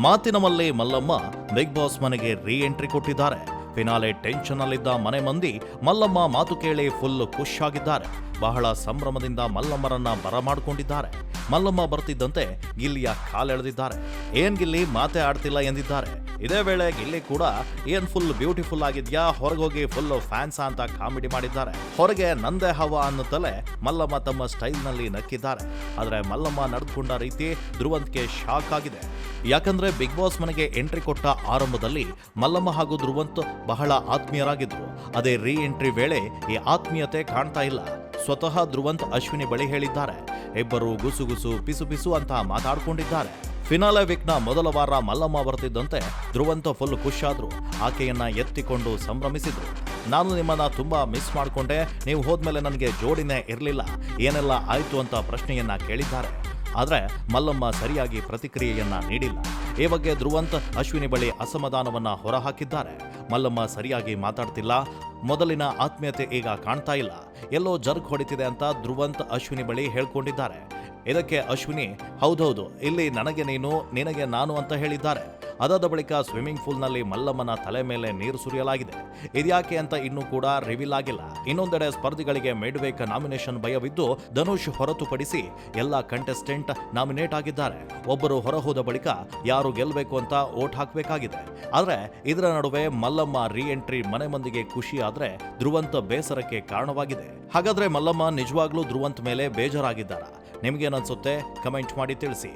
ಮಾತಿನ ಮಲ್ಲೆ Mallamma big boss ಮನೆಗೆ ರೀ ಎಂಟ್ರಿ ಕೊಟ್ಟಿದ್ದಾರೆ. ಫಿನಾಲೆ ಟೆನ್ಷನ್ ಅಲ್ಲಿದ್ದ ಮನೆ ಮಂದಿ ಮಲ್ಲಮ್ಮ ಮಾತು ಕೇಳಿ ಫುಲ್ ಖುಷ್ ಆಗಿದ್ದಾರೆ. ಬಹಳ ಸಂಭ್ರಮದಿಂದ ಮಲ್ಲಮ್ಮರನ್ನ ಬರಮಾಡಿಕೊಂಡಿದ್ದಾರೆ. ಮಲ್ಲಮ್ಮ ಬರ್ತಿದ್ದಂತೆ ಗಿಲ್ಲಿಯ ಕಾಲೆಳೆದಿದ್ದಾರೆ. ಏನ್ ಗಿಲ್ಲಿ ಮಾತೇ ಆಡ್ತಿಲ್ಲ ಎಂದಿದ್ದಾರೆ. ಇದೇ ವೇಳೆ ಗಿಲ್ಲಿ ಕೂಡ ಏನ್ ಫುಲ್ ಬ್ಯೂಟಿಫುಲ್ ಆಗಿದ್ಯಾ, ಹೊರಗೋಗಿ ಫುಲ್ ಫ್ಯಾನ್ಸ್ ಅಂತ ಕಾಮಿಡಿ ಮಾಡಿದ್ದಾರೆ. ಹೊರಗೆ ನಂದೇ ಹವಾ ಅನ್ನುತ್ತಲೇ ಮಲ್ಲಮ್ಮ ತಮ್ಮ ಸ್ಟೈಲ್ ನಲ್ಲಿ ನಕ್ಕಿದ್ದಾರೆ. ಆದ್ರೆ ಮಲ್ಲಮ್ಮ ನಡೆದುಕೊಂಡ ರೀತಿ ಧ್ರುವಂತ್ಗೆ ಶಾಕ್ ಆಗಿದೆ. ಯಾಕಂದ್ರೆ ಬಿಗ್ ಬಾಸ್ ಮನೆಗೆ ಎಂಟ್ರಿ ಕೊಟ್ಟ ಆರಂಭದಲ್ಲಿ ಮಲ್ಲಮ್ಮ ಹಾಗೂ ಧ್ರುವಂತ್ ಬಹಳ ಆತ್ಮೀಯರಾಗಿದ್ರು. ಅದೇ ರೀ ಎಂಟ್ರಿ ವೇಳೆ ಈ ಆತ್ಮೀಯತೆ ಕಾಣ್ತಾ ಇಲ್ಲ. ಸ್ವತಃ ಧ್ರುವಂತ್ ಅಶ್ವಿನಿ ಬಳಿ ಹೇಳಿದ್ದಾರೆ. ಇಬ್ಬರು ಗುಸುಗುಸು ಪಿಸು ಪಿಸು ಅಂತ ಮಾತಾಡ್ಕೊಂಡಿದ್ದಾರೆ. ಫಿನಾಲೆ ವೀಕ್ನ ಮೊದಲ ವಾರ ಮಲ್ಲಮ್ಮ ಬರ್ತಿದ್ದಂತೆ ಧ್ರುವಂತ್ ಫುಲ್ ಖುಷಾದ್ರು. ಆಕೆಯನ್ನ ಎತ್ತಿಕೊಂಡು ಸಂಭ್ರಮಿಸಿದ್ರು. ನಾನು ನಿಮ್ಮನ್ನ ತುಂಬಾ ಮಿಸ್ ಮಾಡ್ಕೊಂಡೆ, ನೀವು ಹೋದ್ಮೇಲೆ ನನಗೆ ಜೋಡಿನೇ ಇರಲಿಲ್ಲ, ಏನೆಲ್ಲ ಆಯ್ತು ಅಂತ ಪ್ರಶ್ನೆಯನ್ನ ಕೇಳಿದ್ದಾರೆ. ಆದ್ರೆ ಮಲ್ಲಮ್ಮ ಸರಿಯಾಗಿ ಪ್ರತಿಕ್ರಿಯೆಯನ್ನ ನೀಡಿಲ್ಲ. ಈ ಬಗ್ಗೆ ಧ್ರುವಂತ್ ಅಶ್ವಿನಿ ಬಳಿ ಅಸಮಾಧಾನವನ್ನ ಹೊರಹಾಕಿದ್ದಾರೆ. ಮಲ್ಲಮ್ಮ ಸರಿಯಾಗಿ ಮಾತಾಡ್ತಿಲ್ಲ, ಮೊದಲಿನ ಆತ್ಮೀಯತೆ ಈಗ ಕಾಣ್ತಾ ಇಲ್ಲ, ಎಲ್ಲೋ ಜರ್ಕ್ ಹೊಡಿತಿದೆ ಅಂತ ಧ್ರುವಂತ್ ಅಶ್ವಿನಿ ಬಳಿ ಹೇಳ್ಕೊಂಡಿದ್ದಾರೆ. ಇದಕ್ಕೆ ಅಶ್ವಿನಿ ಹೌದೌದು, ಇಲ್ಲಿ ನನಗೆ ನೀನು ನಿನಗೆ ನಾನು ಅಂತ ಹೇಳಿದ್ದಾರೆ. ಅದಾದ ಬಳಿಕ ಸ್ವಿಮ್ಮಿಂಗ್ ಪೂಲ್ನಲ್ಲಿ ಮಲ್ಲಮ್ಮನ ತಲೆ ಮೇಲೆ ನೀರು ಸುರಿಯಲಾಗಿದೆ. ಇದ್ಯಾಕೆ ಅಂತ ಇನ್ನೂ ಕೂಡ ರಿವೀಲ್ ಆಗಿಲ್ಲ. ಇನ್ನೊಂದೆಡೆ ಸ್ಪರ್ಧಿಗಳಿಗೆ ಮಿಡ್ ವೀಕ್ ನಾಮಿನೇಷನ್ ಭಯವಿದ್ದು ಧನುಷ್ ಹೊರತುಪಡಿಸಿ ಎಲ್ಲ ಕಂಟೆಸ್ಟೆಂಟ್ ನಾಮಿನೇಟ್ ಆಗಿದ್ದಾರೆ. ಒಬ್ಬರು ಹೊರಹೋದ ಬಳಿಕ ಯಾರು ಗೆಲ್ಲಬೇಕು ಅಂತ ವೋಟ್ ಹಾಕಬೇಕಾಗಿದೆ. ಆದ್ರೆ ಇದರ ನಡುವೆ ಮಲ್ಲಮ್ಮ ರೀ ಎಂಟ್ರಿ ಮನೆ ಮಂದಿಗೆ ಖುಷಿ ಆದ್ರೆ ಧ್ರುವಂತ್ ಬೇಸರಕ್ಕೆ ಕಾರಣವಾಗಿದೆ. ಹಾಗಾದ್ರೆ ಮಲ್ಲಮ್ಮ ನಿಜವಾಗ್ಲೂ ಧ್ರುವಂತ್ ಮೇಲೆ ಬೇಜಾರಾಗಿದ್ದಾರಾ? ನಿಮ್ಗೇನನ್ಸುತ್ತೆ? ಕಮೆಂಟ್ ಮಾಡಿ ತಿಳಿಸಿ.